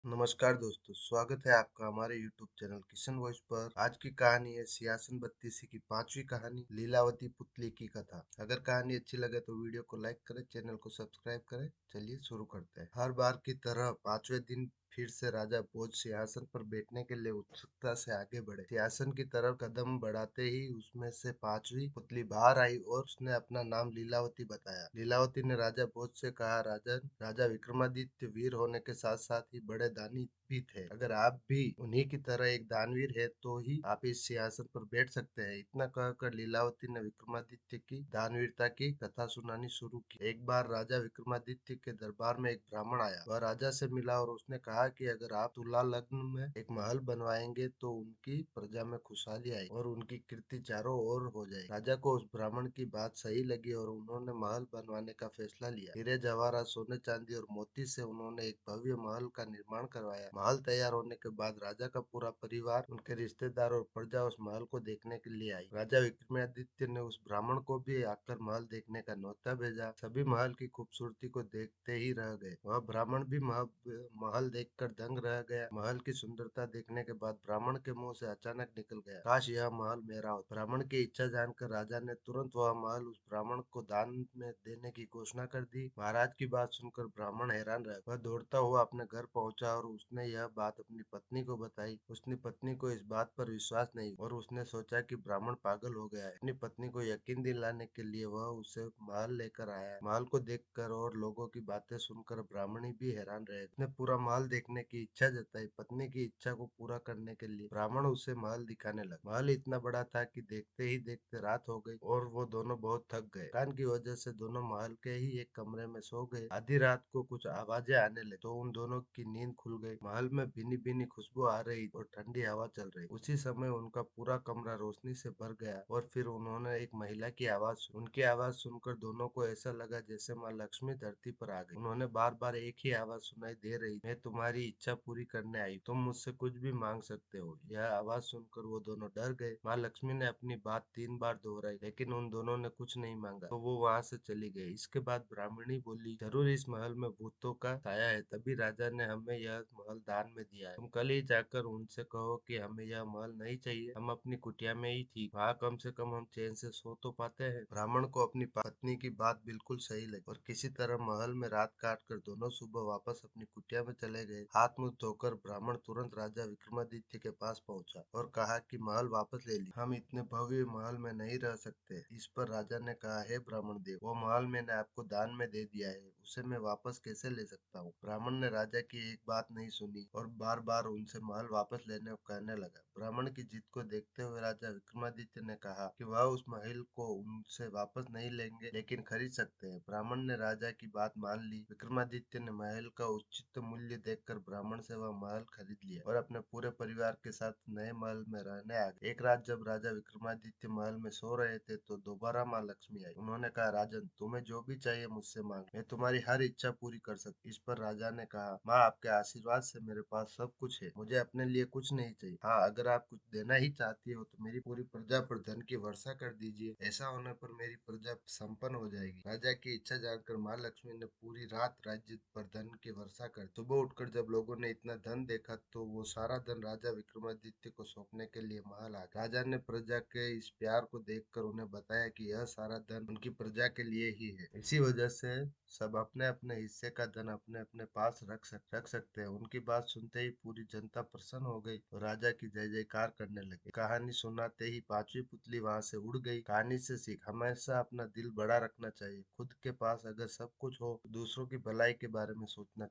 नमस्कार दोस्तों, स्वागत है आपका हमारे YouTube चैनल किशन वॉइस पर। आज की कहानी है सियासन बत्तीसी की पांचवी कहानी, लीलावती पुतली की कथा। अगर कहानी अच्छी लगे तो वीडियो को लाइक करें, चैनल को सब्सक्राइब करें। चलिए शुरू करते हैं। हर बार की तरह पांचवें दिन फिर से राजा भोज सिंहासन पर बैठने के लिए उत्सुकता से आगे बढ़े। सिंहासन की तरफ कदम बढ़ाते ही उसमें से पांचवी पुतली बाहर आई और उसने अपना नाम लीलावती बताया। लीलावती ने राजा भोज से कहा, राजन, राजा विक्रमादित्य वीर होने के साथ साथ ही बड़े दानी भी थे। अगर आप भी उन्हीं की तरह एक दानवीर है तो ही आप इस सिंहासन पर बैठ सकते हैं। इतना कहकर लीलावती ने विक्रमादित्य की दानवीरता की कथा सुनानी शुरू की। एक बार राजा विक्रमादित्य के दरबार में एक ब्राह्मण आया। वह राजा से मिला और उसने कहा कि अगर आप तुला लग्न में एक महल बनवाएंगे तो उनकी प्रजा में खुशहाली आएगी और उनकी कीर्ति चारों ओर हो जाएगी। राजा को उस ब्राह्मण की बात सही लगी और उन्होंने महल बनवाने का फैसला लिया। हीरे जवाहरात, सोने चांदी और मोती से उन्होंने एक भव्य महल का निर्माण करवाया। महल तैयार होने के बाद राजा का पूरा परिवार, उनके रिश्तेदार और प्रजा उस महल को देखने के लिए आई। राजा विक्रमादित्य ने उस ब्राह्मण को भी आकर महल देखने का न्योता भेजा। सभी महल की खूबसूरती को देखते ही रह गए। वह ब्राह्मण भी महल देखकर दंग रह गया। महल की सुंदरता देखने के बाद ब्राह्मण के मुंह से अचानक निकल गया, काश यह महल मेरा हो। ब्राह्मण की इच्छा जानकर राजा ने तुरंत वह महल उस ब्राह्मण को दान में देने की घोषणा कर दी। महाराज की बात सुनकर ब्राह्मण हैरान रह गया। वह दौड़ता हुआ अपने घर पहुंचा और उसने यह बात अपनी पत्नी को बताई। उसकी पत्नी को इस बात पर विश्वास नहीं और उसने सोचा कि ब्राह्मण पागल हो गया है। अपनी पत्नी को यकीन दिलाने के लिए वह उसे महल लेकर आया। महल को देखकर और लोगों की बातें सुनकर ब्राह्मणी भी हैरान रहे। उसने पूरा महल देखने की इच्छा जताई। पत्नी की इच्छा को पूरा करने के लिए ब्राह्मण उसे महल दिखाने लगा। महल इतना बड़ा था कि देखते ही देखते रात हो गई और वो दोनों बहुत थक गए। थकान की वजह से दोनों महल के ही एक कमरे में सो गए। आधी रात को कुछ आवाजें आने लगी तो उन दोनों की नींद खुल गई। महल में भीनी भीनी खुशबू आ रही और ठंडी हवा चल रही। उसी समय उनका पूरा कमरा रोशनी से भर गया और फिर उन्होंने एक महिला की आवाज सुनी। उनकी आवाज सुनकर दोनों को ऐसा लगा जैसे माँ लक्ष्मी धरती पर आ गई। उन्होंने बार बार एक ही आवाज सुनाई दे रही, मैं तुम्हारी इच्छा पूरी करने आई, तुम मुझसे कुछ भी मांग सकते हो। यह आवाज सुनकर वो दोनों डर गए। माँ लक्ष्मी ने अपनी बात 3 बार दोहराई लेकिन उन दोनों ने कुछ नहीं मांगा तो वो वहां से चली गई। इसके बाद ब्राह्मणी बोली, जरूर इस महल में भूतों का साया है, तभी राजा ने हमें यह महल दान में दिया है। तुम कल ही जाकर उनसे कहो कि हमें यह महल नहीं चाहिए, हम अपनी कुटिया में ही ठीक, वहाँ कम से कम हम चैन से सो तो पाते हैं। ब्राह्मण को अपनी पत्नी की बात बिल्कुल सही लगी और किसी तरह महल में रात काट कर दोनों सुबह वापस अपनी कुटिया में चले गए। हाथ मुंह धोकर ब्राह्मण तुरंत राजा विक्रमादित्य के पास पहुंचा और कहा कि महल वापस ले ली, हम इतने भव्य महल में नहीं रह सकते। इस पर राजा ने कहा, हे ब्राह्मण देव, वो महल मैंने आपको दान में दे दिया है, उसे मैं वापस कैसे ले सकता हूँ। ब्राह्मण ने राजा की एक बात नहीं सुनी और बार बार उनसे महल वापस लेने को कहने लगा। ब्राह्मण की जिद को देखते हुए राजा विक्रमादित्य ने कहा कि वह उस महल को उनसे वापस नहीं लेंगे लेकिन खरीद सकते हैं। ब्राह्मण ने राजा की बात मान ली। विक्रमादित्य ने महल का उचित मूल्य देखकर ब्राह्मण से वह महल खरीद लिया और अपने पूरे परिवार के साथ नए महल में रहने आ गए। एक रात जब राजा विक्रमादित्य महल में सो रहे थे तो दोबारा माँ लक्ष्मी आई। उन्होंने कहा, राजन, तुम्हें जो भी चाहिए मुझसे मांग, मैं तुम्हारी हर इच्छा पूरी कर सकती। इस पर राजा ने कहा, माँ, आपके आशीर्वाद से मेरे पास सब कुछ है, मुझे अपने लिए कुछ नहीं चाहिए। हाँ, अगर आप कुछ देना ही चाहती हो तो मेरी पूरी प्रजा पर धन की वर्षा कर दीजिए, ऐसा होने पर मेरी प्रजा संपन्न हो जाएगी। राजा की इच्छा जानकर माँ लक्ष्मी ने पूरी रात राज्य पर धन की वर्षा कर। सुबह उठकर जब लोगों ने इतना धन देखा तो वो सारा धन राजा विक्रमादित्य को सौंपने के लिए महल आ गए। राजा ने प्रजा के इस प्यार को देखकर उन्हें बताया कि यह सारा धन उनकी प्रजा के लिए ही है। इसी वजह से सब अपने अपने हिस्से का धन अपने अपने पास रख सकते हैं। उनकी बात सुनते ही पूरी जनता प्रसन्न हो गई और राजा की जय जयकार करने लगे। कहानी सुनाते ही पांचवी पुतली वहां से उड़ गई। कहानी से सीख, हमेशा अपना दिल बड़ा रखना चाहिए। खुद के पास अगर सब कुछ हो तो दूसरों की भलाई के बारे में सोचना चाहिए।